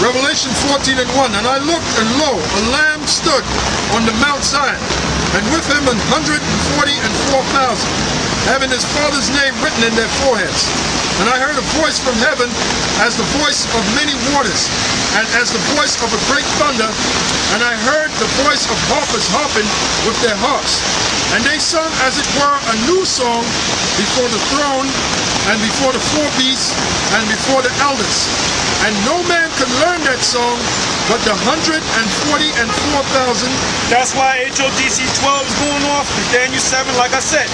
Revelation 14:1. And I looked, and lo, a lamb stood on the Mount Zion, and with him 144,000, having his Father's name written in their foreheads. And I heard a voice from heaven as the voice of many waters, and as the voice of a great thunder. And I heard the voice of harpers harping with their harps. And they sung as it were a new song before the throne, and before the four beasts, and before the elders. And no man could learn that song but the 144,000. That's why HODC 12 is going off, and Daniel 7, like I said.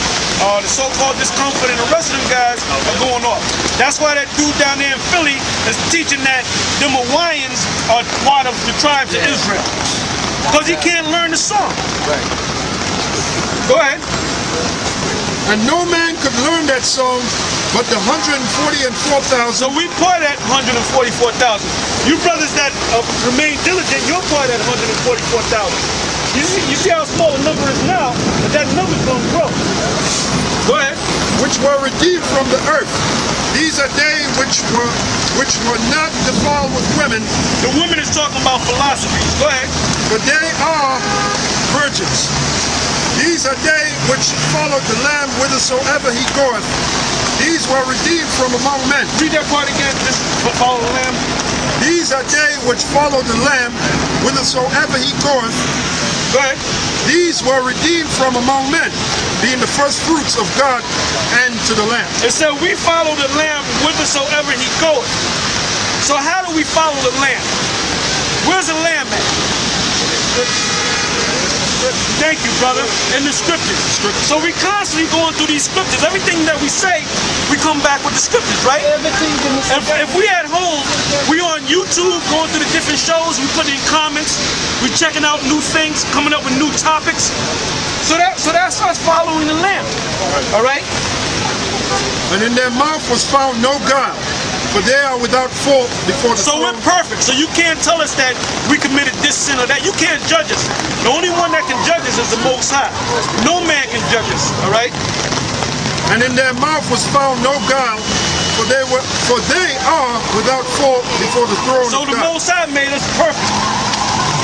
The so-called discomfort and the rest of them guys are going off. That's why that dude down there in Philly is teaching that them Hawaiians are part of the tribes of Israel. Because he can't learn the song. Right. Go ahead. And no man could learn that song but the 144,000. So we part at 144,000. You brothers that remain diligent, you're part at 144,000. You see how small the number is now, but that number's going to grow. Go ahead. Which were redeemed from the earth. These are they which were not defiled with women. The women is talking about philosophies. Go ahead. But they are virgins. These are they which followed the Lamb whithersoever he goeth. These were redeemed from among men. Read that part again. Just follow the Lamb. These are they which follow the Lamb whithersoever he goeth. Go ahead. These were redeemed from among men, being the first fruits of God and to the Lamb. It said we follow the Lamb whithersoever he goeth. So how do we follow the Lamb? Where's the Lamb at? Thank you, brother. In the scriptures. So we constantly going through these scriptures. Everything that we say, we come back with the scriptures, right? If we at home, we on YouTube going through the different shows, we put in comments, we checking out new things, coming up with new topics. So that's us following the Lamb. All right? And in their mouth was found no guile, for they are without fault before the throne. So we're perfect. So you can't tell us that we committed this sin or that. You can't judge us. The only one that can judge us is the Most High. No man can judge us. All right? And in their mouth was found no guile, for they are without fault before the throne So of the God. Most High made us perfect.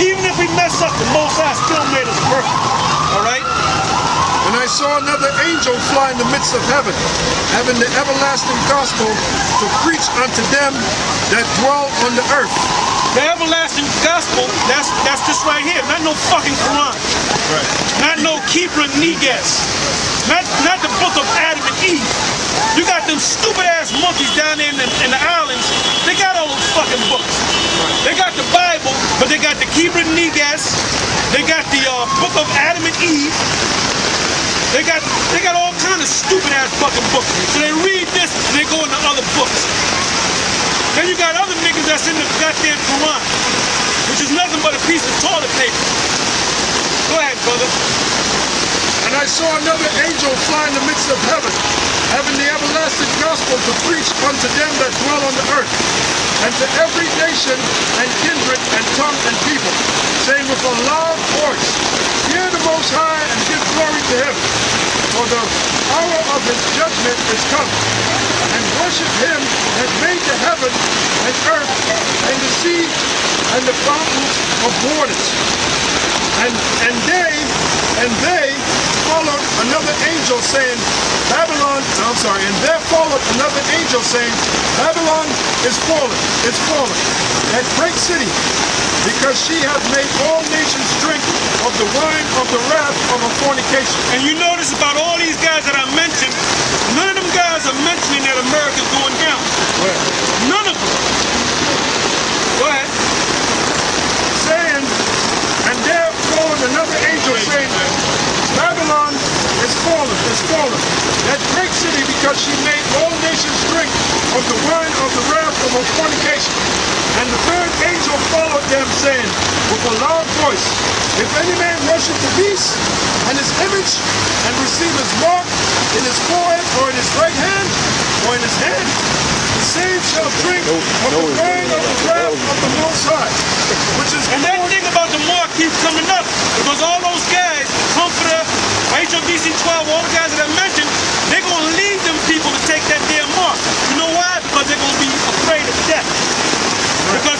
Even if we mess up, the Most High still made us perfect. All right? And I saw another angel fly in the midst of heaven, having the everlasting gospel to preach unto them that dwell on the earth. The everlasting gospel, that's this right here. Not no fucking Quran. Right. Not no Kibra Negas. Not the book of Adam and Eve. You got them stupid ass monkeys down there in the islands. They got all those fucking books. They got the Bible, but they got the Kibra Negas. They got the book of Adam and Eve. They got all kind of stupid ass fucking books. So they read this and they go into other books. Then you got other niggas that's in the goddamn Quran, which is nothing but a piece of toilet paper. Go ahead, brother. And I saw another angel fly in the midst of heaven, having the everlasting gospel to preach unto them that dwell on the earth, and to every nation and kindred and tongue and people, saying with a loud voice, Fear the Most High and give glory to him, for the hour of his judgment is come, and worship him that made the heaven and earth and the sea and the fountains of waters. And they followed another angel saying, and there followed another angel saying, Babylon is fallen, that great city, because she hath made all nations drink of the wine of the wrath of her fornication. And you notice about all these guys that I mentioned, none of them guys are mentioning that America's going down. Right. None of them. Go ahead. Saying, and there followed another angel saying, Babylon is fallen, that great city, because she made all nations drink of the wine of the wrath of her fornication. And the third angel followed them, saying with a loud voice, If any man worship the beast and his image, and receive his mark in his forehead, or in his right hand, or in his hand, the same shall drink of the wine of the wrath of the Most High. And that thing about the mark keeps coming up, because all those guys, Comforter, HODC 12, all the guys that I mentioned, they're going to lead them people to take that damn mark. You know why? Because they're going to be afraid of death. Because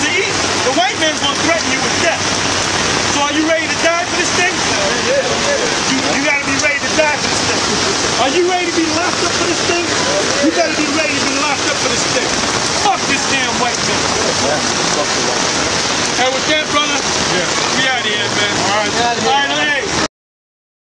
man's gonna threaten